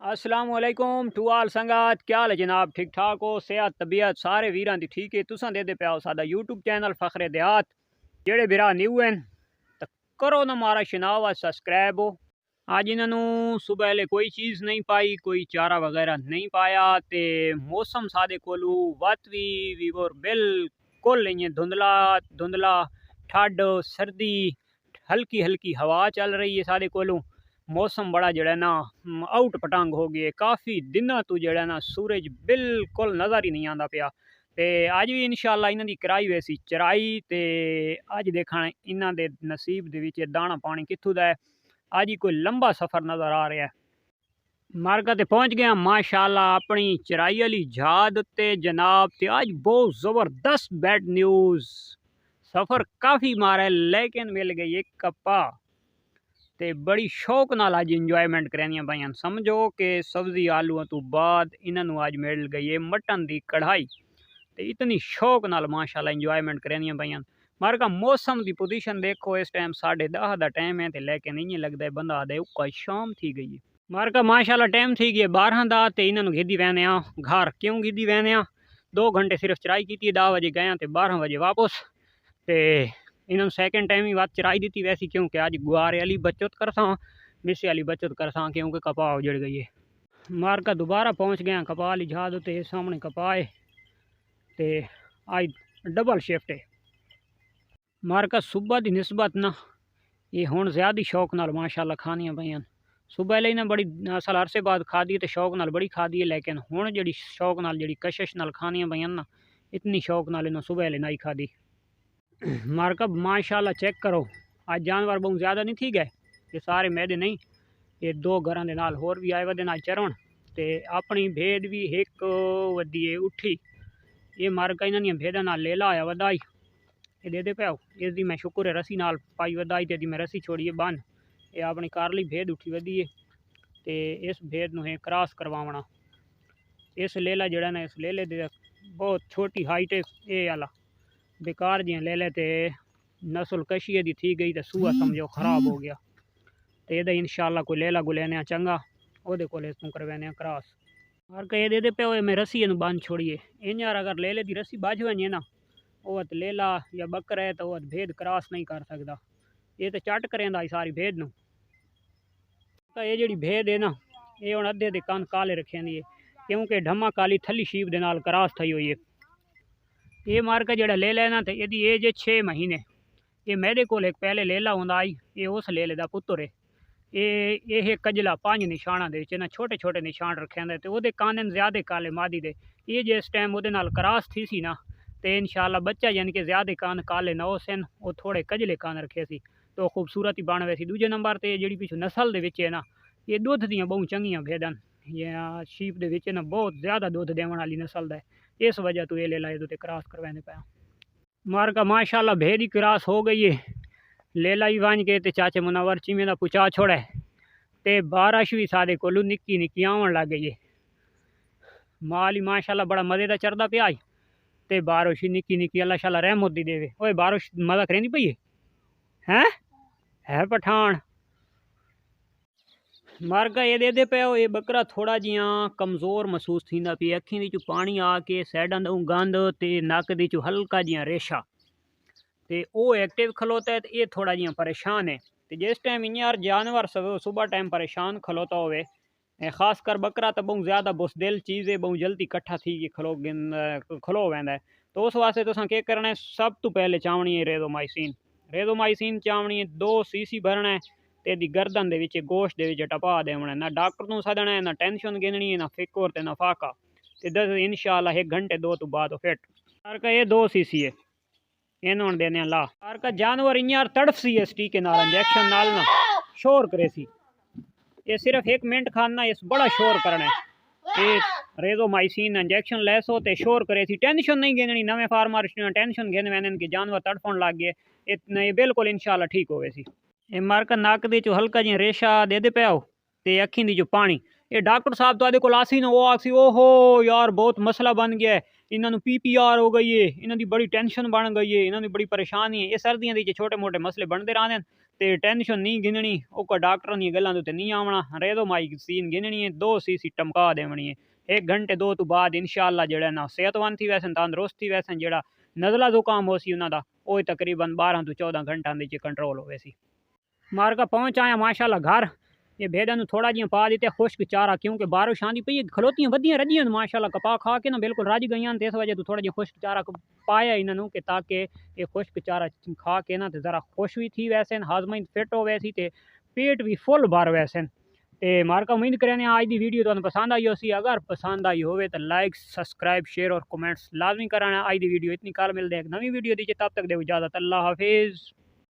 अस्सलाम वालेकुम टू आल संगत, क्या हाल है जनाब? ठीक ठाक हो? सेहत तबीयत सारे वीरां दी ठीक है? तुसां दे पे आओ सादा यूट्यूब चैनल फखरे देहात। जेड़े बिरा न्यू हैं तो करो ना मारा शनावा सब्सक्राइब हो। आज इन्हों सुबह ले कोई चीज़ नहीं पाई, कोई चारा वगैरह नहीं पाया। तो मौसम सादे कोलू वत भी और बिल्कुल इं धुंधला धुंधला ठंड सर्दी हल्की हल्की हवा चल रही है सादे कोलू। मौसम बड़ा जड़ा ना आउट पटांग हो गए। काफ़ी दिनों तो जड़ा ना सूरज बिल्कुल नज़र ही नहीं आता पाया। तो अज भी इंशाल्लाह इन्हों की कराई वैसी चराई। तो अज देखा इन्हों के नसीब के दाना पानी कितों का है। अज ही कोई लंबा सफ़र नज़र आ रहा है। मार्का ते पहुँच गया माशाल्लाह अपनी चराई वाली जहाद उत्ते जनाब। ते अज बहुत ज़बरदस्त बैड न्यूज़। सफ़र काफ़ी मारा है लेकिन मिल गई एक कप्पा। ते बड़ी शौक नाल अज इंजॉयमेंट करनिया पाइयां। समझो कि सब्जी आलूआं तो बाद इन्हों अज मिल गई है मटन की कढ़ाई। तो इतनी शौक नाल माशाल्लाह इंजॉयमेंट करनिया पाइयां। मार का मौसम की पोजीशन देखो, इस टाइम 10:30 का टाइम है। तो लेकिन इं लगता है बंदा आदे उका शाम थी गई है। मार का माशाल्लाह टाइम थी गई 12 का। तो इन्होंने गिद्दी वहने घर क्यों गिद्दी वहने 2 घंटे सिर्फ चराई की। 10 बजे गए तो 12 बजे वापस। तो इन्होंने सैकेंड टाइम ही बात चराई दी वैसी, क्योंकि अज गुआरे वाली बचत करसा मिसे वाली बचत करसा, क्योंकि कपा उजड़ गई है। मार का दोबारा पहुँच गया कपा वाली जहाज उत्ते सामने कपा है। तो अज डबल शिफ्ट है। मार का सुबह की निस्बत ना ये हुण ज़्यादा शौक नाल माशाल्लाह खानियां पाइयां। सुबह ले ना बड़ी असल अरसे बाद खादी तो शौक नाल बड़ी खादी है। लेकिन हुण जी शौक नाल जी कशिश नाल खानियां पाइयां ना, इतनी शौक नाल इन्होंने सुबह ले नहीं खादी। मार्कअप माशाल्लाह चेक करो। आज जानवर बहुत ज़्यादा नहीं थी गए, ये सारे मैदे नहीं। ये 2 घर के नाल होर भी आए वे नाल चरण। तो अपनी भेद भी एक वधी है उठी। ये मार्का इन्होंने भेदा नाल लेला आया वधाई। ये दे पे इसकी मैं शुक्र है रस्सी नाल पाई वधाई। तो मैं रस्सी छोड़िए बन ये अपनी कारली भेद उठी वधी है। तो इस भेद में क्रॉस करवावना। इस लेला जड़ा ना इस लेले दे बहुत छोटी हाइट है ये आला बेकार जी ले लेते। नस्ल कशिए दी थी गई तो सूआ समझो खराब हो गया। तो ये इंशाल्लाह कोई लेला गुलेने चंगा वो करवाने क्रॉस। और कह दे पे मैं रस्सी बंद छोड़िए इन यार। अगर लेले की रस्सी बाज वजे ना वो लेला या बकर है तो वह भेद क्रॉस नहीं कर सकता। ये तो चट करेंदा सारी भेद न। तो ये जी भेद है ना ये हम अद्धे के कन काले रखे दी है, क्योंकि ढमा काली थली शीप के नाल क्रॉस थी हुई है। ये मार्का जड़ा ले लेना तो यदि एज है 6 महीने। ये मेरे को एक पहले लेला होंदा आई, ये उस लेले का पुत्र है। ये कजला 5 निशाना दे ना छोटे छोटे निशान रखे हैं। तो वो कानन ज़्यादा काले मादी दे ये जिस टाइम वो क्रॉस थी सी ना तो इंशाल्लाह बच्चा यानी कि ज़्यादा कान काले ना हो सन, वो थोड़े कजले कान रखे सी तो खूबसूरत ही बन वैसी। दूजे नंबर पर जी पिछू नस्ल के है ना ये दुध दियाँ बहुत चंगियाँ भेदन। ये शीप के ना बहुत ज़्यादा दुध देवन वाली नस्ल है। इस वजह तो ये ले लाए तो क्रॉस करवाने पाया। मार का माशाल्लाह भेद ही क्रॉस हो गई है। लेला ही बन के ते चाचे मुनावर चीमे का पुचा छोड़ा है। तो बारिश भी सादे कोलू निक्की निक्की आवन लग गई है। माल ही माशाल्लाह बड़ा मज़े का चरदा पिया। तो बारिश ही निक्की निक्की अल्लाह शाला रहमत दी देवे। ओए बारिश मजा करेंदी पई है पठान। मार्का ये दे पे ये बकरा थोड़ा जिया कमज़ोर महसूस थी पी। अखी चू पानी आके सैडा दू गंद तो नक दी चू हल्का जिया रेशा। तो वो एक्टिव खलोता है तो ये थोड़ा जिया परेशान है। तो जिस टाइम इन यार जानवर सुबह टाइम परेशान खलोता होवे, खासकर बकरा तो बहुत ज़्यादा बुसदिल चीज़ है, बहुत जल्दी कट्ठा थी खलो वैंदा है। तो उस वास्ते तुसां क्या करना है, सब तो पहले चावनी है रेजोमाइसिन चावनी है। 2 सीसी भरना है तो यदि गर्दन दे विच गोश्त दे विच टपा देना। ना डॉक्टर को सदना है, ना टेंशन गिननी है, ना फिक्र ते ना फाका। तो 10 इंशाल्लाह 1 घंटे 2 तो बाद फिट का ये 2 सीसी है इन्होंने देने ला। और का जानवर इं तड़फ सी इस टीके नाल इंजेक्शन नाल ना शोर करे सी। ये सिर्फ 1 मिनट खाना इस बड़ा शोर करना है। ये रेजोमाइसिन इंजेक्शन ले सो तो शोर करे सी। टेंशन नहीं गिननी, नवे फार्मर टेंशन गिन वैन कि जानवर तड़फन लग गए। इतना ये बिल्कुल इंशाल्लाह ठीक हो सी। ये मार्का नक दे चो हल्का जी रेशा दे पे आओ तो अखी दी जो पानी। ये डॉक्टर साहब तो आदे को आसी ना वो आसी ओहो यार बहुत मसला बन गया है। इन्होंने PPR हो गई है, इन्होंने बड़ी टेंशन बन गई है, इन्होंने बड़ी परेशानी है। ये सर्दियों के छोटे मोटे मसले बनते रहते हैं। ਤੇ ਟੈਨਸ਼ਨ ਨਹੀਂ ਗਿਣਨੀ ਉਹ ਡਾਕਟਰਾਂ ਦੀਆਂ ਗੱਲਾਂ ਦੇ ਉੱਤੇ ਨਹੀਂ ਆਉਣਾ रेडोमाइसिन गिननी है 2 सीसी टमका देवनी है 1 घंटे 2 तो बाद इंशाअल्लाह जेड़ा ना सेहतमंद थी वैसे तंदुरुस्त थी वैसे जेड़ा नज़ला जुकाम हो सी उन्हां दा वो तकरीबन 12 तो 14 घंटा के कंट्रोल होवे सी। मारका पहुँच आया माशाल्लाह घर ये भेड़ा थोड़ा जिहा पा दिते खुश्क चारा क्योंकि बारिश आंदी पई खलोतियां वधियां रजियां माशाल्लाह कपा खा के ना बिल्कुल रज गई इस वजह तो थोड़ा जिहा खुश्क चारा पाया इन्हों कि ताकि ये खुश्क चारा खा के ना तो ज़रा खुश भी थी वैसे हाजमा फिट हो वैसी तो पेट भी फुल भर वैसे। तो मारका उम्मीद करें आज की वीडियो तुहानू पसंद आई होसी अगर पसंद आई हो तो लाइक सब्सक्राइब शेयर और कमेंट्स लाजमी कराना। आज की वीडियो इतनी कल मिलते हैं एक नवी वीडियो दीजिए तब तक दे इजाज़त अल्लाह हाफिज़।